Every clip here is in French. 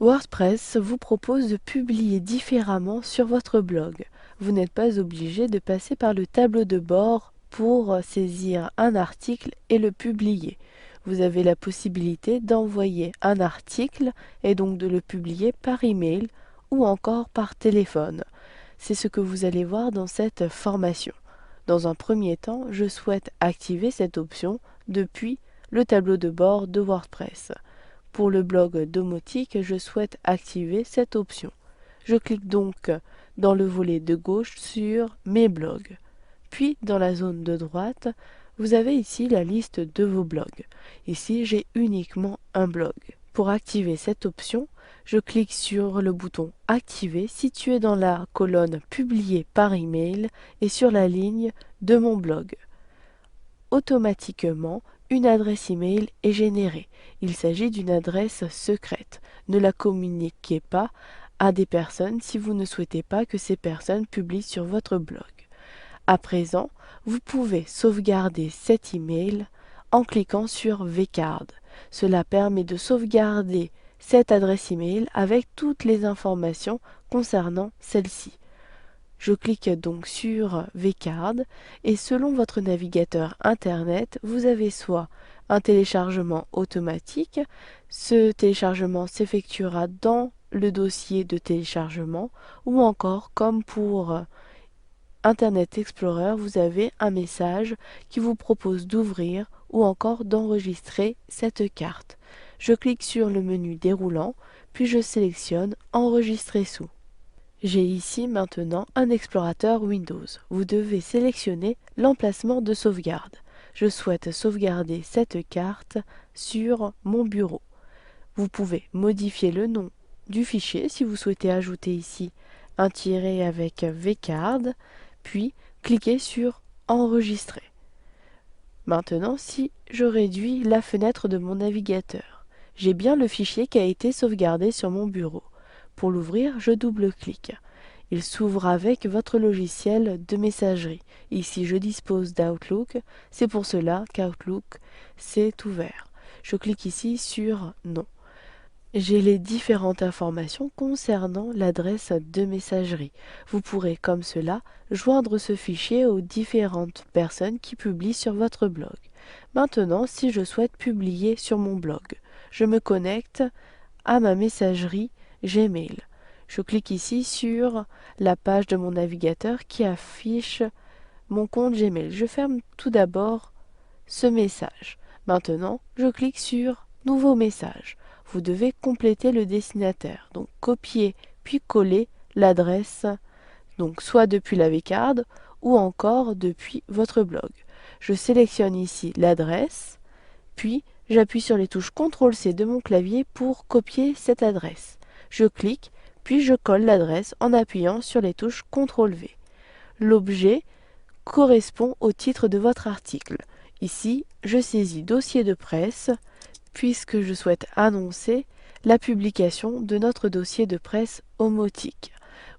WordPress vous propose de publier différemment sur votre blog. Vous n'êtes pas obligé de passer par le tableau de bord pour saisir un article et le publier. Vous avez la possibilité d'envoyer un article et donc de le publier par email ou encore par téléphone. C'est ce que vous allez voir dans cette formation. Dans un premier temps, je souhaite activer cette option depuis le tableau de bord de WordPress. Pour le blog domotique, je souhaite activer cette option. Je clique donc dans le volet de gauche sur Mes blogs. Puis dans la zone de droite, vous avez ici la liste de vos blogs. Ici, j'ai uniquement un blog. Pour activer cette option, je clique sur le bouton Activer situé dans la colonne Publier par email et sur la ligne de mon blog. Automatiquement, une adresse email est générée. Il s'agit d'une adresse secrète. Ne la communiquez pas à des personnes si vous ne souhaitez pas que ces personnes publient sur votre blog. À présent, vous pouvez sauvegarder cet email en cliquant sur Vcard. Cela permet de sauvegarder cette adresse email avec toutes les informations concernant celle-ci. Je clique donc sur Vcard et selon votre navigateur internet, vous avez soit un téléchargement automatique, ce téléchargement s'effectuera dans le dossier de téléchargement, ou encore comme pour Internet Explorer, vous avez un message qui vous propose d'ouvrir ou encore d'enregistrer cette carte. Je clique sur le menu déroulant, puis je sélectionne Enregistrer sous. J'ai ici maintenant un explorateur Windows. Vous devez sélectionner l'emplacement de sauvegarde. Je souhaite sauvegarder cette carte sur mon bureau. Vous pouvez modifier le nom du fichier si vous souhaitez ajouter ici un tiret avec Vcard, puis cliquez sur Enregistrer. Maintenant, si je réduis la fenêtre de mon navigateur, j'ai bien le fichier qui a été sauvegardé sur mon bureau. Pour l'ouvrir, je double-clique. Il s'ouvre avec votre logiciel de messagerie. Ici, je dispose d'Outlook. C'est pour cela qu'Outlook s'est ouvert. Je clique ici sur Non. J'ai les différentes informations concernant l'adresse de messagerie. Vous pourrez, comme cela, joindre ce fichier aux différentes personnes qui publient sur votre blog. Maintenant, si je souhaite publier sur mon blog, je me connecte à ma messagerie Gmail. Je clique ici sur la page de mon navigateur qui affiche mon compte Gmail. Je ferme tout d'abord ce message. Maintenant, je clique sur Nouveau message. Vous devez compléter le destinataire. Donc copier puis coller l'adresse, donc soit depuis la Vcard ou encore depuis votre blog. Je sélectionne ici l'adresse, puis j'appuie sur les touches CTRL-C de mon clavier pour copier cette adresse. Je clique, puis je colle l'adresse en appuyant sur les touches CTRL-V. L'objet correspond au titre de votre article. Ici, je saisis Dossier de presse, puisque je souhaite annoncer la publication de notre dossier de presse homotique.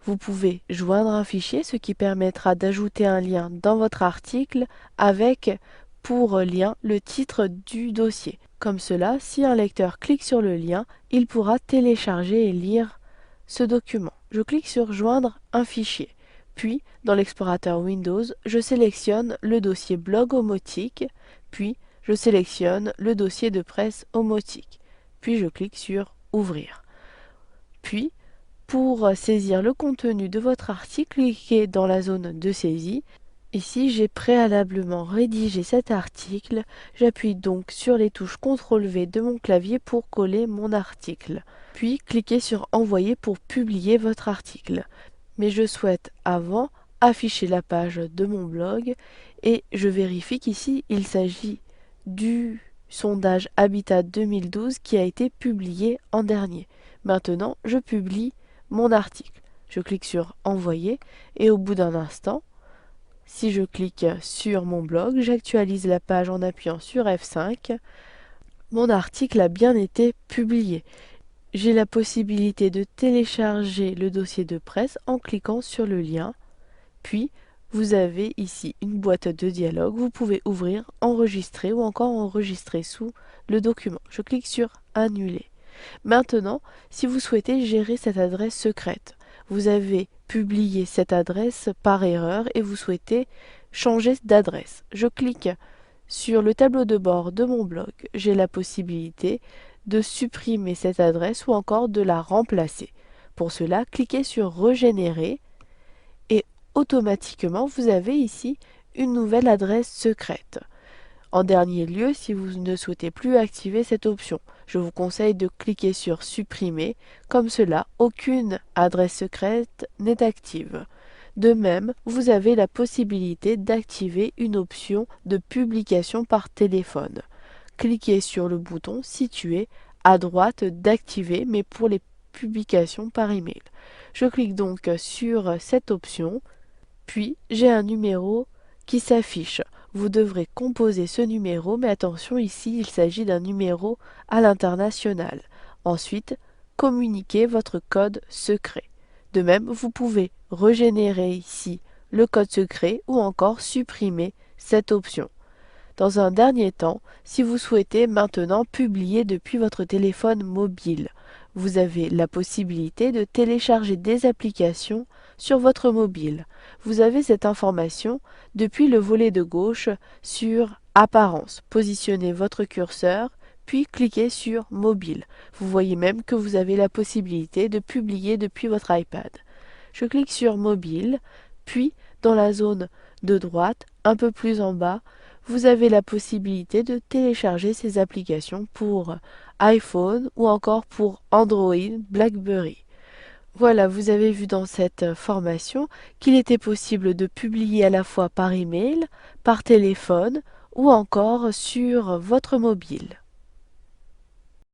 Vous pouvez joindre un fichier, ce qui permettra d'ajouter un lien dans votre article avec pour lien le titre du dossier. Comme cela, si un lecteur clique sur le lien, il pourra télécharger et lire ce document. Je clique sur Joindre un fichier. Puis, dans l'explorateur Windows, je sélectionne le dossier blog homotique, puis je sélectionne le dossier de presse homotique. Puis je clique sur Ouvrir. Puis, pour saisir le contenu de votre article, cliquez dans la zone de saisie. Ici, j'ai préalablement rédigé cet article. J'appuie donc sur les touches CTRL-V de mon clavier pour coller mon article. Puis, cliquez sur Envoyer pour publier votre article. Mais je souhaite avant afficher la page de mon blog et je vérifie qu'ici, il s'agit du sondage Habitat 2012 qui a été publié en dernier. Maintenant, je publie mon article. Je clique sur Envoyer et au bout d'un instant, si je clique sur mon blog, j'actualise la page en appuyant sur F5. Mon article a bien été publié. J'ai la possibilité de télécharger le dossier de presse en cliquant sur le lien. Puis, vous avez ici une boîte de dialogue. Vous pouvez ouvrir, enregistrer ou encore enregistrer sous le document. Je clique sur Annuler. Maintenant, si vous souhaitez gérer cette adresse secrète, vous avez publié cette adresse par erreur et vous souhaitez changer d'adresse. Je clique sur le tableau de bord de mon blog. J'ai la possibilité de supprimer cette adresse ou encore de la remplacer. Pour cela, cliquez sur Régénérer et automatiquement, vous avez ici une nouvelle adresse secrète. En dernier lieu, si vous ne souhaitez plus activer cette option, je vous conseille de cliquer sur Supprimer. Comme cela, aucune adresse secrète n'est active. De même, vous avez la possibilité d'activer une option de publication par téléphone. Cliquez sur le bouton situé à droite d'activer, mais pour les publications par email. Je clique donc sur cette option, puis j'ai un numéro qui s'affiche. Vous devrez composer ce numéro, mais attention, ici il s'agit d'un numéro à l'international. Ensuite, communiquez votre code secret. De même, vous pouvez régénérer ici le code secret ou encore supprimer cette option. Dans un dernier temps, si vous souhaitez maintenant publier depuis votre téléphone mobile, vous avez la possibilité de télécharger des applications sur votre mobile. Vous avez cette information depuis le volet de gauche sur Apparence. Positionnez votre curseur, puis cliquez sur Mobile. Vous voyez même que vous avez la possibilité de publier depuis votre iPad. Je clique sur Mobile, puis dans la zone de droite, un peu plus en bas, vous avez la possibilité de télécharger ces applications pour iPhone ou encore pour Android, BlackBerry. Voilà, vous avez vu dans cette formation qu'il était possible de publier à la fois par email, par téléphone ou encore sur votre mobile.